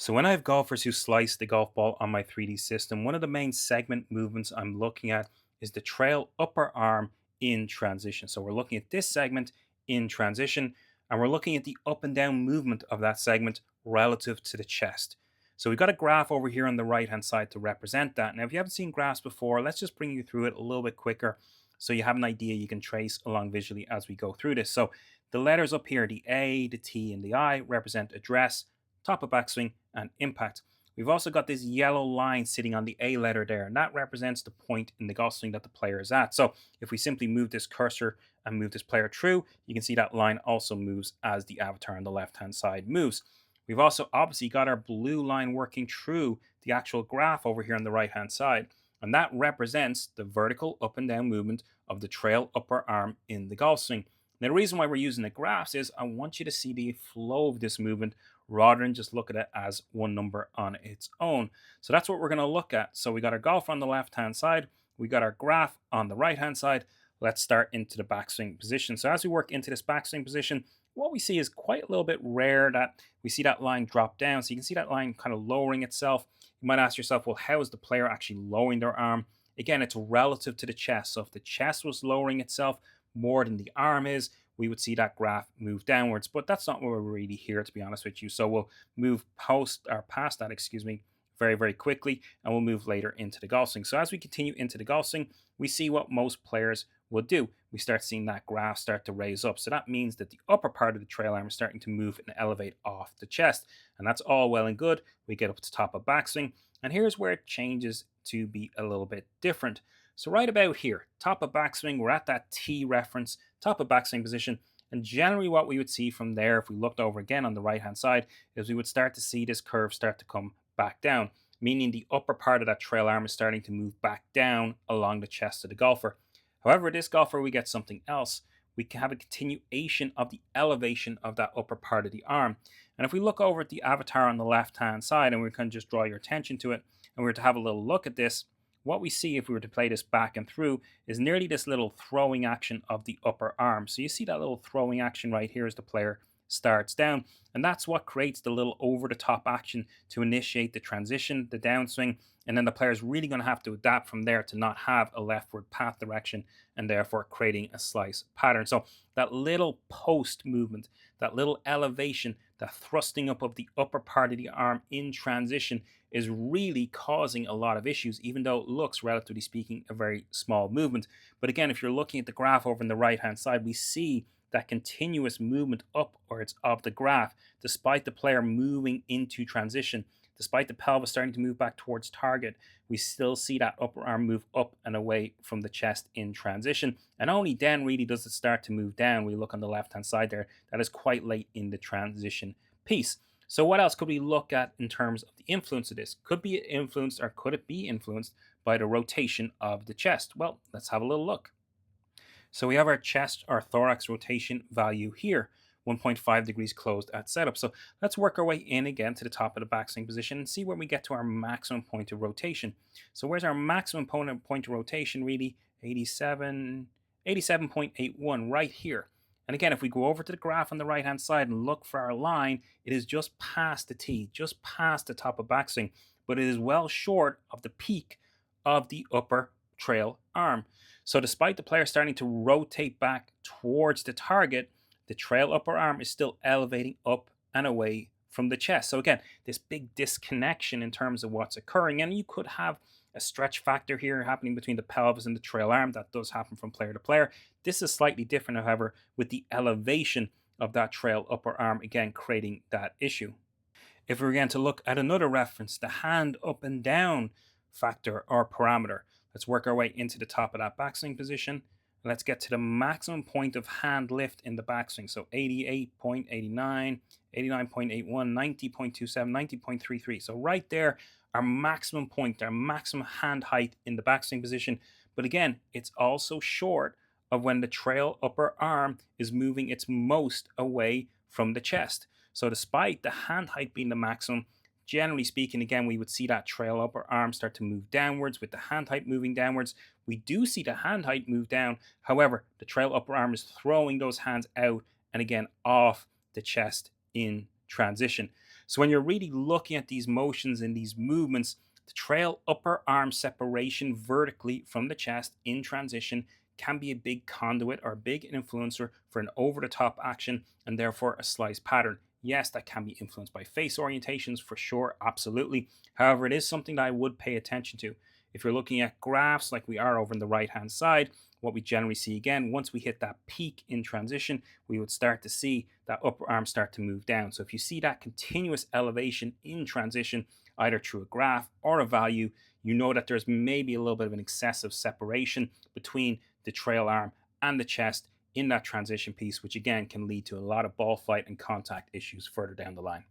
So when I have golfers who slice the golf ball on my 3D system, one of the main segment movements I'm looking at is the trail upper arm in transition. So we're looking at this segment in transition, and we're looking at the up and down movement of that segment relative to the chest. So we've got a graph over here on the right hand side to represent that. Now, if you haven't seen graphs before, let's just bring you through it a little bit quicker so you have an idea you can trace along visually as we go through this. So the letters up here, the A, the T, and the I, represent address, top of backswing, and impact. We've also got this yellow line sitting on the A letter there, and that represents the point in the golf swing that the player is at. So if we simply move this cursor and move this player through, you can see that line also moves as the avatar on the left-hand side moves. We've also obviously got our blue line working through the actual graph over here on the right-hand side, and that represents the vertical up and down movement of the trail upper arm in the golf swing. Now, the reason why we're using the graphs is I want you to see the flow of this movement rather than just look at it as one number on its own. So that's what we're going to look at. So we got our golfer on the left hand side, we got our graph on the right hand side. Let's start into the backswing position. So as we work into this backswing position, what we see is quite a little bit rare that we see that line drop down. So you can see that line kind of lowering itself. You might ask yourself, well, how is the player actually lowering their arm? Again, it's relative to the chest. So if the chest was lowering itself more than the arm is, we would see that graph move downwards. But that's not what we're really here, to be honest with you. So we'll move past that, very, very quickly, and we'll move later into the golf swing. So as we continue into the golf swing, we see what most players will do. We start seeing that graph start to raise up. So that means that the upper part of the trail arm is starting to move and elevate off the chest. And that's all well and good. We get up to the top of backswing. And here's where it changes to be a little bit different. So right about here, top of backswing, we're at that T reference, top of backswing position. And generally what we would see from there, if we looked over again on the right-hand side, is we would start to see this curve start to come back down, meaning the upper part of that trail arm is starting to move back down along the chest of the golfer. However, this golfer, we get something else. We can have a continuation of the elevation of that upper part of the arm. And if we look over at the avatar on the left-hand side, and we can just draw your attention to it, and we were to have a little look at this, what we see if we were to play this back and through is nearly this little throwing action of the upper arm. So you see that little throwing action right here as the player starts down. And that's what creates the little over the top action to initiate the transition, the downswing. And then the player is really going to have to adapt from there to not have a leftward path direction and therefore creating a slice pattern. So that little post movement, that little elevation, that thrusting up of the upper part of the arm in transition is really causing a lot of issues, even though it looks, relatively speaking, a very small movement. But again, if you're looking at the graph over on the right hand side, we see that continuous movement upwards of the graph, despite the player moving into transition, despite the pelvis starting to move back towards target, we still see that upper arm move up and away from the chest in transition. And only then really does it start to move down. We look on the left hand side there, that is quite late in the transition piece. So what else could we look at in terms of the influence of this? Could be influenced, or could it be influenced by the rotation of the chest? Well, let's have a little look. So we have our chest, our thorax rotation value here, 1.5 degrees closed at setup. So let's work our way in again to the top of the backswing position and see when we get to our maximum point of rotation. So where's our maximum point of rotation really? 87.81 right here. And again, if we go over to the graph on the right hand side and look for our line, it is just past the T, just past the top of backswing, but it is well short of the peak of the upper trail arm. So despite the player starting to rotate back towards the target, the trail upper arm is still elevating up and away from the chest. So again, this big disconnection in terms of what's occurring. And you could have a stretch factor here happening between the pelvis and the trail arm. That does happen from player to player. This is slightly different, however, with the elevation of that trail upper arm, again, creating that issue. If we're going to look at another reference, the hand up and down factor or parameter, let's work our way into the top of that backswing position. Let's get to the maximum point of hand lift in the backswing. So 88.89, 89.81, 90.27, 90.33. So right there, our maximum point, our maximum hand height in the backswing position. But again, it's also short of when the trail upper arm is moving its most away from the chest. So despite the hand height being the maximum, generally speaking, again, we would see that trail upper arm start to move downwards with the hand height moving downwards. We do see the hand height move down. However, the trail upper arm is throwing those hands out and again off the chest in transition. So when you're really looking at these motions and these movements, the trail upper arm separation vertically from the chest in transition can be a big conduit or a big influencer for an over the top action and therefore a slice pattern. Yes, that can be influenced by face orientations for sure, absolutely. However, it is something that I would pay attention to. If you're looking at graphs like we are over on the right hand side, what we generally see again, once we hit that peak in transition, we would start to see that upper arm start to move down. So if you see that continuous elevation in transition, either through a graph or a value, you know that there's maybe a little bit of an excessive separation between the trail arm and the chest in that transition piece, which again can lead to a lot of ball fight and contact issues further down the line.